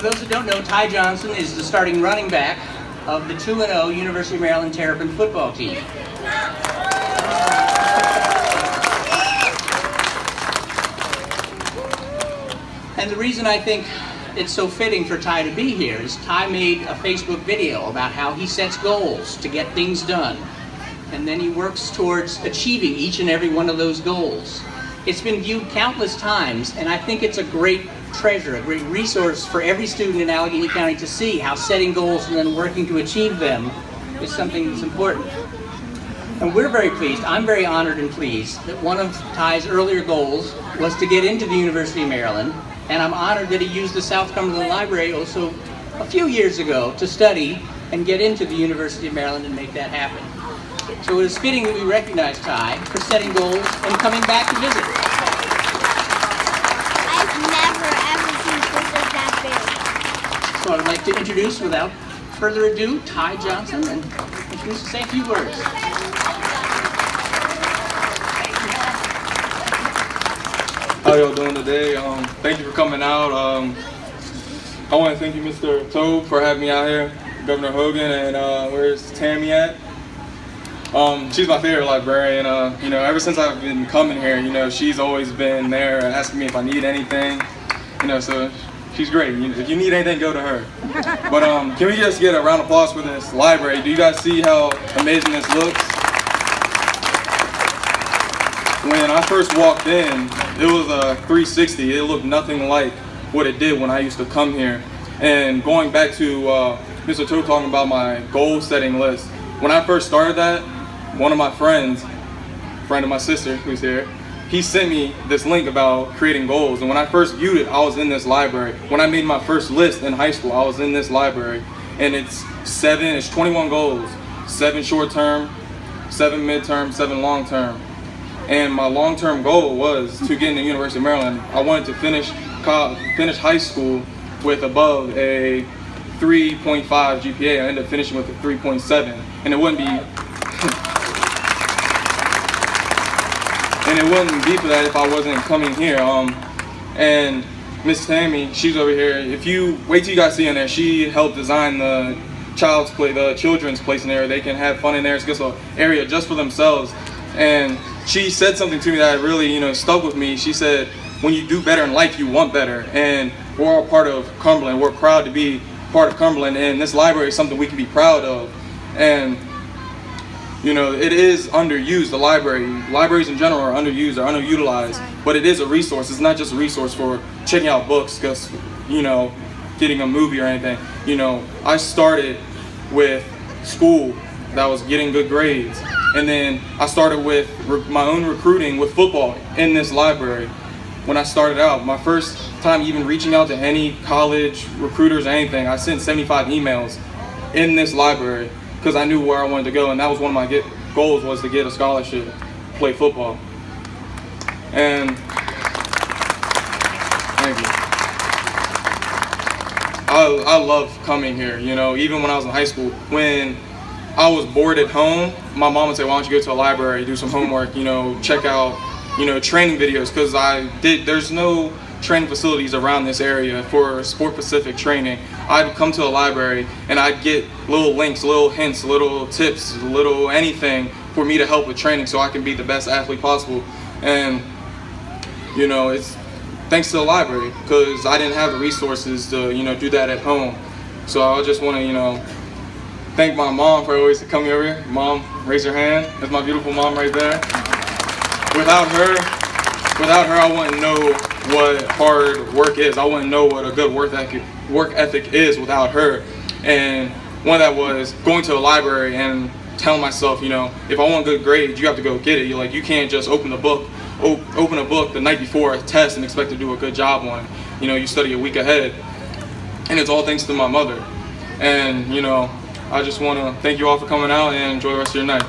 for those that don't know, Ty Johnson is the starting running back of the 2-0 University of Maryland Terrapin football team. And the reason I think it's so fitting for Ty to be here is Ty made a Facebook video about how he sets goals to get things done, and then he works towards achieving each and every one of those goals. It's been viewed countless times, and I think it's a great treasure, a great resource for every student in Allegheny County to see how setting goals and then working to achieve them is something that's important. And we're very pleased, I'm very honored and pleased that one of Ty's earlier goals was to get into the University of Maryland, and I'm honored that he used the South Cumberland Library also a few years ago to study and get into the University of Maryland and make that happen. So it is fitting that we recognize Ty for setting goals and coming back to visit. I've never ever seen something that big. So I'd like to introduce, without further ado, Ty Johnson, and introduce and say a few words. How y'all doing today? Thank you for coming out. I want to thank you, Mr. Tobe, for having me out here, Governor Hogan, and where's Tammy at? She's my favorite librarian. You know, ever since I've been coming here, you know, she's always been there asking me if I need anything. You know, so she's great. If you need anything, go to her. But can we just get a round of applause for this library? Do you guys see how amazing this looks? When I first walked in, it was a 360. It looked nothing like what it did when I used to come here. And going back to Mr. Tobe talking about my goal setting list, when I first started that, one of my friends, friend of my sister who's here, he sent me this link about creating goals. And when I first viewed it, I was in this library. When I made my first list in high school, I was in this library. And it's 21 goals, 7 short term, 7 midterm, 7 long term. And my long-term goal was to get into the University of Maryland. I wanted to finish high school with above a 3.5 GPA. I ended up finishing with a 3.7, and it wouldn't be for that if I wasn't coming here. And Miss Tammy, she's over here. If you wait till you guys see in there, she helped design the children's place in there. They can have fun in there. It's just an area just for themselves. And she said something to me that really, you know, stuck with me. She said, when you do better in life, you want better. And we're all part of Cumberland. We're proud to be part of Cumberland, and this library is something we can be proud of. And, you know, it is underused, the library. Libraries in general are underused, are underutilized, but it is a resource. It's not just a resource for checking out books, because, you know, getting a movie or anything. You know, I started with school that was getting good grades. And then I started with my own recruiting with football in this library. When I started out, my first time even reaching out to any college recruiters or anything, I sent 75 emails in this library because I knew where I wanted to go, and that was one of my goals, was to get a scholarship, play football. And thank you. I love coming here, you know, even when I was in high school. When I was bored at home, my mom would say, why don't you go to a library, do some homework, you know, check out, you know, training videos, because there's no training facilities around this area for sport-specific training. I'd come to a library and I'd get little links, little hints, little tips, little anything for me to help with training so I can be the best athlete possible. And, you know, it's thanks to the library, because I didn't have the resources to, you know, do that at home. So I just want to, you know, thank my mom for always coming over here. Mom, raise your hand. That's my beautiful mom right there. Without her, I wouldn't know what hard work is. I wouldn't know what a good work ethic is without her. And one of that was going to a library and telling myself, you know, if I want good grades, you have to go get it. You can't just open a book the night before a test and expect to do a good job on it. You know, you study a week ahead. And it's all thanks to my mother. And, you know, I just want to thank you all for coming out and enjoy the rest of your night.